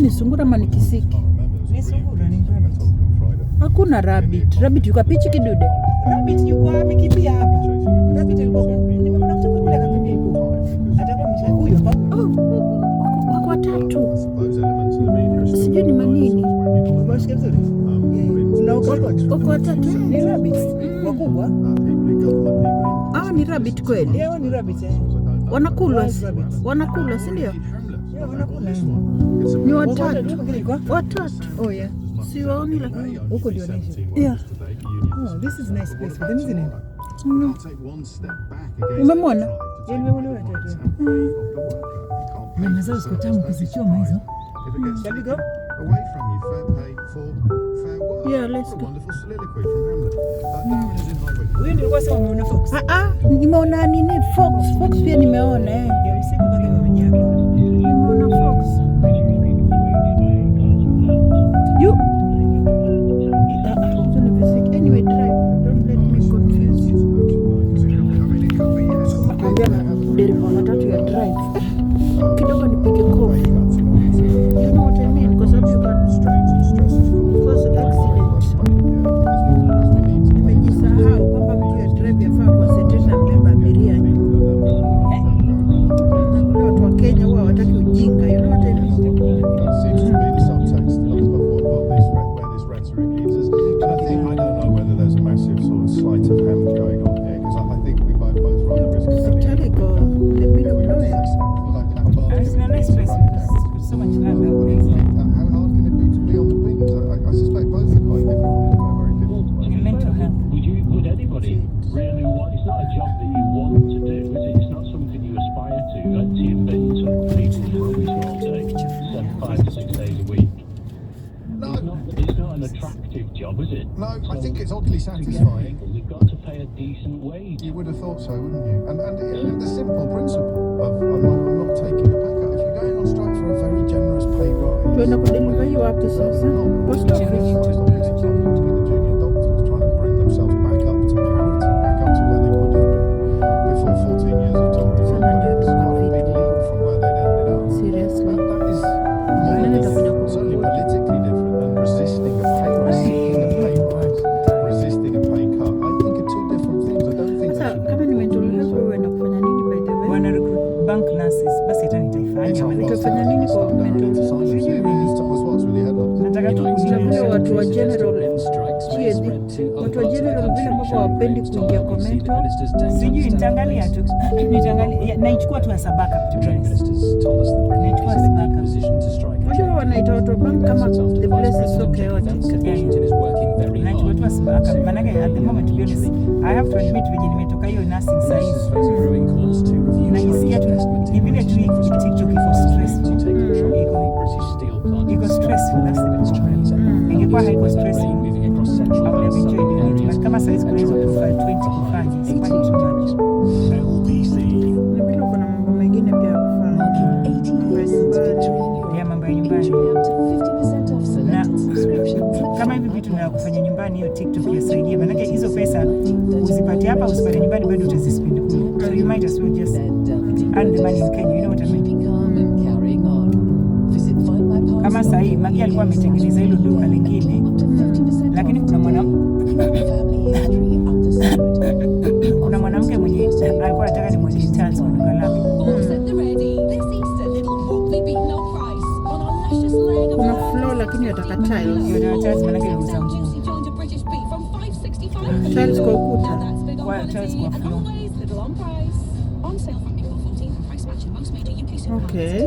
Ni sungura ama ni kisiki? Ni sungura, ni rabbit. Hakuna rabbit. Rabbit yuko pichi kidude. Rabbit yuko amekimbia hapa. Rabbit yuko nimeona mtu kule kakimbia huko. Atakuwa msha huyo hapa. Wako watatu. Sijui ni manini. Unasikia vizuri? Wako watatu. Ni rabbit. Wakubwa. Ni rabbit kweli? Yeye ni rabbit. Wanakula. Wanakula, si ndio? Wanakula. Ni watatu. Watatu. Oh yeah. Si waoni lakini huko ndio naishi. Yeah. Oh, this is a nice place for them, isn't it? Umemwona? Yeah, nimemwona watatu. Mimi zao siku tamu kuzichoma hizo. Shall we go? Yeah, let's go. Wewe ndio kwa sababu umeona fox? Nimeona nini fox? Fox pia nimeona Ndio usiku mpaka wamejaa. Nimeona fox. You anyway, drive. Don't let me confuse you. Dereva matatu ya drive. Kidogo nipige kofi. You know what I mean? Because you can cause accident. Nimejisahau kwamba mtu ya drive yafaa concentrate na mbeba abiria. Watu wa Kenya huwa hawataki ujinga. You know what I mean? No, I think it's oddly satisfying. You've got to pay a decent wage. You would have thought so, wouldn't you? And the simple principle of I'm not taking a pay cut. If you're going on strike for a very generous pay rise, tuenda kudeliver hiyo wapi sasa? Post office. The junior doctors trying to bring themselves back up to parity, back up to where they would have been before 14 years of tolerance. It's quite a big leap from where they'd ended up. Seriously. That is morally, certainly politically different than resisting a pay rise, seeking a pay rise, resisting a pay cut. I think are two different things. I don't think Sasa kama ni mental health wewe unaenda kufanya nini by the way? Wana recruit bank nurses. Basi hata nitaifanya. Utafanya nini kwa mental health? Nataka tu watu wa general watu wa general vile ambavyo hawapendi kuingia komento. Sijui nitaangalia tu. Nitaangalia naichukua tu Sabaka naichukua Sabaka. Unajua wanaita watu wa bank kama the place is so chaotic. Naichukua tu Sabaka. Maana at the moment to be honest I have to admit venye nimetoka hiyo nursing science. Najisikia tu ni vile tu TikTok iko stressful. Iko stressful, that's the problem. Ingekuwa haiko stressful I would have enjoyed doing it. But kama saizi kuna hizo profile 20 kufanya it's quite too much. Na bila kuna mambo mengine pia ya kufanya. Ya mambo ya nyumbani. Na kama hivi vitu na kufanya nyumbani hiyo TikTok yasaidia. Maana hizo pesa usipate hapa usipate nyumbani bado utazispend kule. So you might as well just earn the money in Kenya, you know what I mean? Kama sahi Magi alikuwa ametengeneza hilo duka lingine lakini kuna mwanamke mwenye alikuwa anataka nimweke tiles kwa duka lake. Kuna floor lakini yataka tiles. Tiles maana yake ni nguo. Tiles kwa ukuta. Kwa tiles kwa floor. Okay,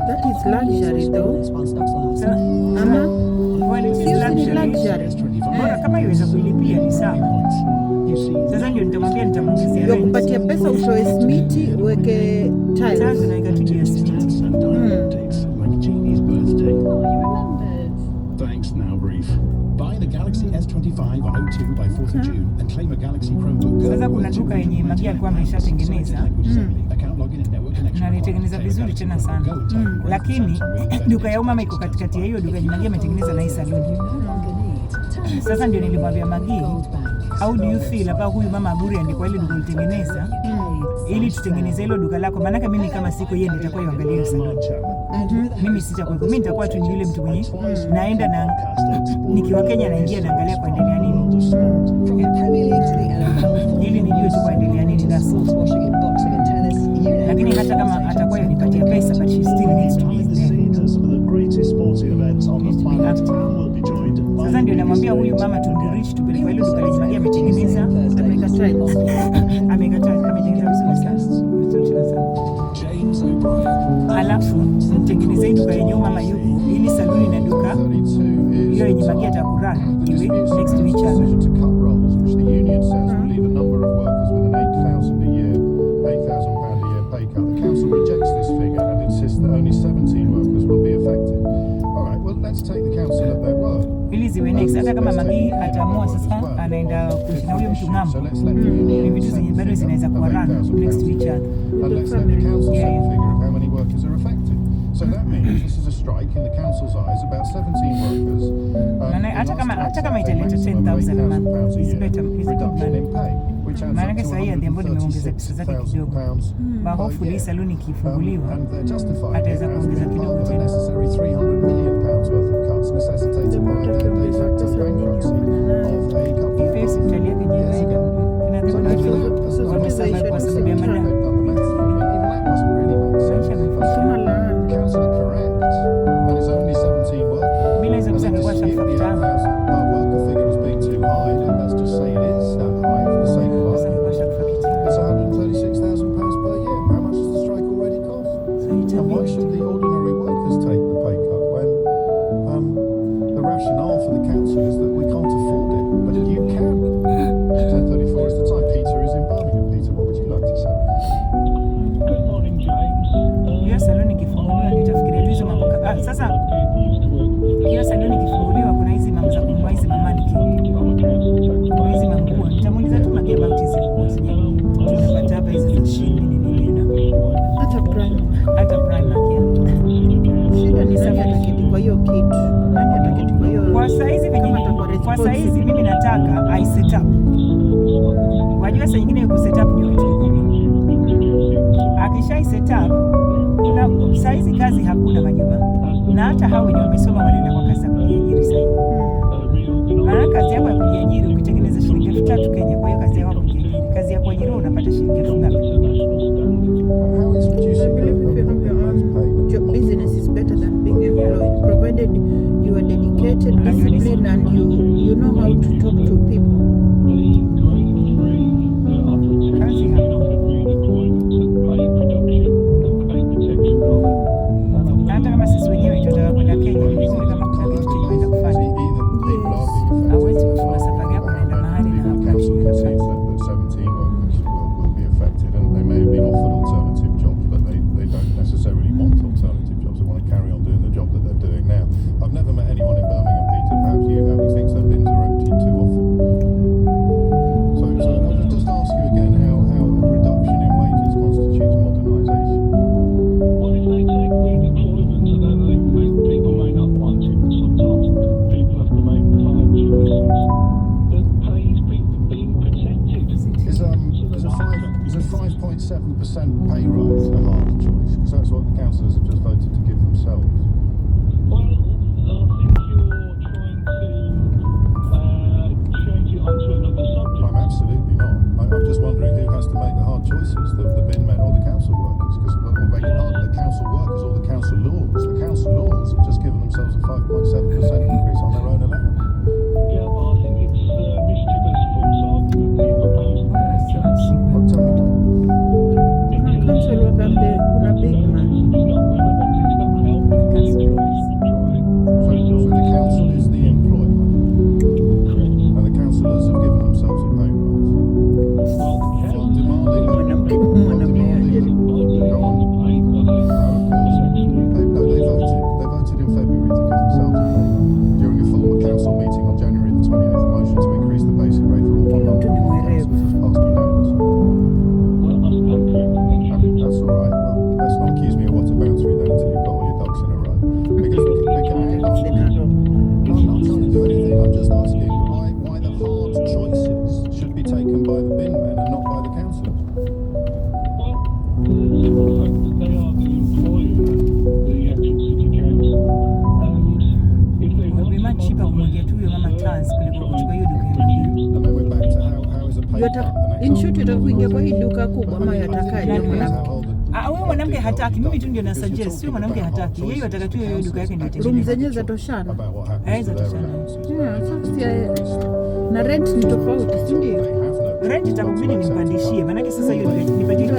that is luxury though. Ama Well, it is luxury. Mbona kama iweza kuilipia ni sawa. Sasa ndio nitamwambia nitamwongezea rent. Kupatia pesa utoe simiti uweke tiles. Tiles na ikatudia simiti. Thanks, now brief. Buy the Galaxy S25 on 02 by 4th of June and claim a Galaxy Chromebook. Sasa kuna duka yenye Magi alikuwa ameshatengeneza. Na nitengeneza vizuri tena sana. Lakini duka ya mama iko katikati ya hiyo duka yenye Magi ametengeneza na hii saluni. Sasa ndio nilimwambia Magi, how do you feel about huyu mama Aburi andikwa ile duka ulitengeneza ili tutengeneze hilo duka lako, maana mimi kama siko yeye nitakuwa yuangalia hiyo saluni. Mimi sitakuwa, mimi nitakuwa tu ni yule mtu mwenye naenda na nikiwa Kenya naingia naangalia kuendelea nini ili nijue tu kuendelea nini that's all. Lakini hata kama atakuwa yanipatia pesa but she still needs to be there. Sasa ndio namwambia huyu mama tundirich tupeleke ile duka lenye Magi ametengeneza, amekataa ametengeneza vizuri sana. Alafu mtengeneze hii duka yenye mama yuko ili saluni na duka hiyo yenye Magi atakurana iwe next to each other. Ili ziwe next, hata kama Magi ataamua sasa anaenda kuishi na huyo mtu ng'ambo, ni vitu zenye bado zinaweza kuwa run next to each other. So that means this is a strike in the council's eyes about 17 workers. Hata kama italeta 10,000 a month is better, is a good money. Maana kesa hii ndio nimeongeza pesa zake kidogo. But hopefully saluni kifunguliwa ataweza kuongeza kidogo tena. Ifesi mtalia kwenye kwa sababu ya madawa. Bila hizo pesa angekuwa shafakitana. Sasa hiyo saluni kifunguliwa, kuna hizi mama za kununua hizi mamaniki, kuna hizi manguo. Nitamuuliza tu Magi about hizi nguo zenye tunapata hapa hizi za chini nini na hata prime Magi. Shida ni sasa ataketi kwa hiyo kitu. Nani ataketi kwa hiyo? Kwa saizi venye kwa saizi mimi nataka I set up. Wajua saa nyingine ku set up ndio kitu kikubwa. Akisha set up na saizi kazi hakuna Majuma, na hata hao wenye wamesoma wanaenda kwa kazi za kujiajiri sasa. Maana kazi yako ya kujiajiri ukitengeneza shilingi 3,000 Kenya, kwa hiyo kazi yako ya kujiajiri, kazi ya kuajiriwa unapata shilingi 1,000. Your business is better than being employed, provided you are dedicated, disciplined and you know how to talk to people. Kazi hapo. Hata kama sisi wenyewe tunataka kwenda Kenya, ni vizuri kama kuna kitu tunaenda kufanya. Hauwezi kufunga safari yako naenda mahali na hapo. 17 workers will be affected, and they may have been offered alternative jobs, but they don't necessarily want alternative jobs. They want to carry on doing the job that they're doing now. I've never met anyone in Birmingham, Peter, perhaps you have, who thinks their bins are emptied too often. So I'll just ask you again how a reduction in wages constitutes modernisation. Well, if they take redeployment and then people may not want it, but sometimes people have to make hard choices that pays people being protected. Is a 5.7% pay rise a hard choice? Because that's what the councillors have just voted to give themselves. Well, I think you're trying to change it onto another subject. I'm absolutely not. I'm just wondering who has to make the hard choices, the bin men or the council workers? Because we'll make it hard, the council workers or the council laws. The council laws have just given themselves a 5.7% increase on their own allowance. Yeah, but I think it's mischievous false argument that you propose. Well, tell me what. Kuna council worker there, kuna big man. It's not relevant, it's not helping people. So the council is the employer, Correct. and the councillors have given themselves a pay rise. Well, the Well, council demanding Mwanamke Go on. pay what they No, of course. They voted in February to give themselves a pay rise. During a former council meeting on January the 28th, a motion to increase the basic rate for all 100 councillors was passed unanimously. Well, that's not correct. That's all right. Well, let's not accuse me of what a bouncery then until you've got all your ducks in a row. Because we can hang on. I'm not trying to do anything. I'm just asking why the hard choices should be taken by the bin men and not by the councillors. Well, the simple fact that they are the employer, the actual city council, and if they It would want be much cheaper kumwekea tu huyo mama trans kuliko kuchukua hiyo duka ya juu. And then we're back to how is a pay cut an In short, example? utakuingia kwa hii duka kubwa ama yatakaje mwanamke? Huyo mwanamke hataki, mimi tu ndio na suggest. Huyo mwanamke hataki, yeye ataka tu hiyo duka yake ndio Room itengenezwe. zenyewe zatoshana. About what happens to their allowances. Yeah, sasa na rent ni tofauti, si ndio? They have no Rent itakubidi nimpandishie, maanake sasa hiyo nipatie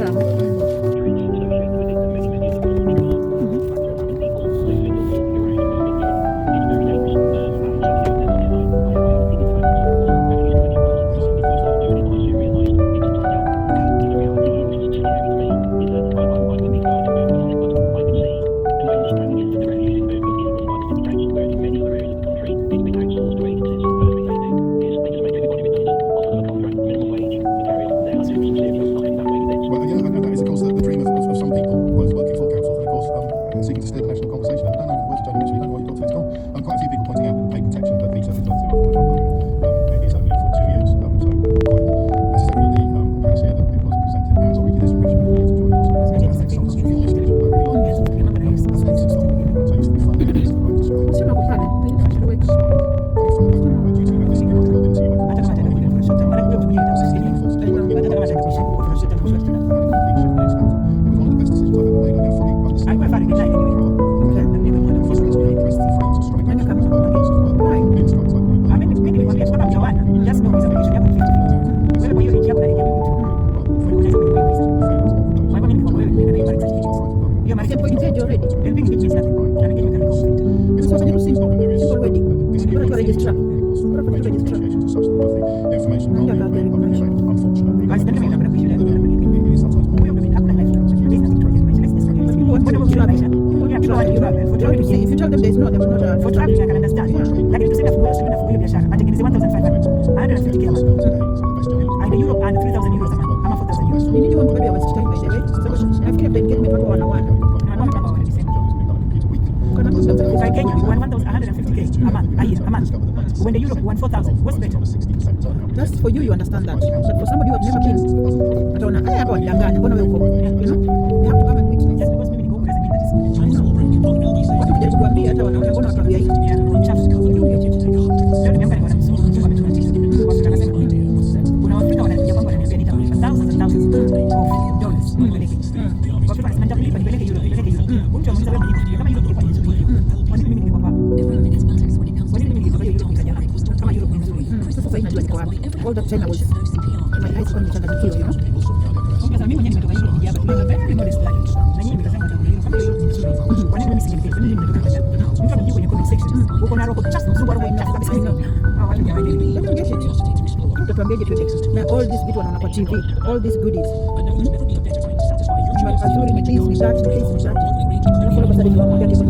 Well, yeah, that is of course the dream of some people working for councils, and of course seeking to steer the national conversation. I don't know whether Jodie mentioned, I don't know what you've got to it's gone. Quite a few people pointing out that the pay protection that Peter referred to is only for 2 years, so quite necessarily the panacea that it was presented as, or even this enrichment that Jodie also has. I think some of the trivial issues, but I really like it. I think it's not. So I used to be funded as a right to say. Sina kupale. If you tell them there's no, they will not. For traveling I can understand. Lakini tuseme funguo shule na funguo biashara, atengeneze 1,500, 150k a month. And Europe and 3,000 euros a month, ama 4,000 euros. You need to want to be able to time by the way. So I feel like engagement watu wanawana. If I Kenya, we want 150k a month. When the Europe, we want 4,000. What's better? That's for you, you understand that. But for somebody who have never been, ataona hapa wadanganya, mbona wewe uko? You know? They have to come and witness. Just because mimi niko huko doesn't mean that is I know. Watu kujaribu kuambia hata wanaona mbona watuambia hivi. mchafu. Leo nimeamka niko na mzungu mchungu ametuna t-shirt. Kwa sababu nasema kuna Waafrika wanakuja kwangu wananiambia nitalipa thousands and thousands of dollars nipeleke. Waafrika wanasema nitakulipa nipeleke euro, nipeleke euro. Mtu amuuliza wewe mwenyewe kama euro ingekuwa vizuri. Kwa nini mimi ningekuwa hapa? Kwa nini mimi ningekuwa hiyo euro ikaja hapa? najua niko wapi. All that time I was my eyes kwa nimechanganyikiwa, you know. Sasa mimi mwenyewe nimetoka hiyo hijaba, tuliona very modest life. Na nyinyi mkasema kama hiyo ni nzuri. Kwa nini mimi singeketi? Kwa nini nimetoka hijaba? Mtu anajibu kwenye comment section. Uko na roho just mzungu wa roho chafu kabisa. Watu jamani. Utatuambiaje tu next? Na all this vitu wanaona kwa TV, all these goodies. Mazuri ni this, ni that, ni this, ni that. Alafu basi ndio wanaongea tena.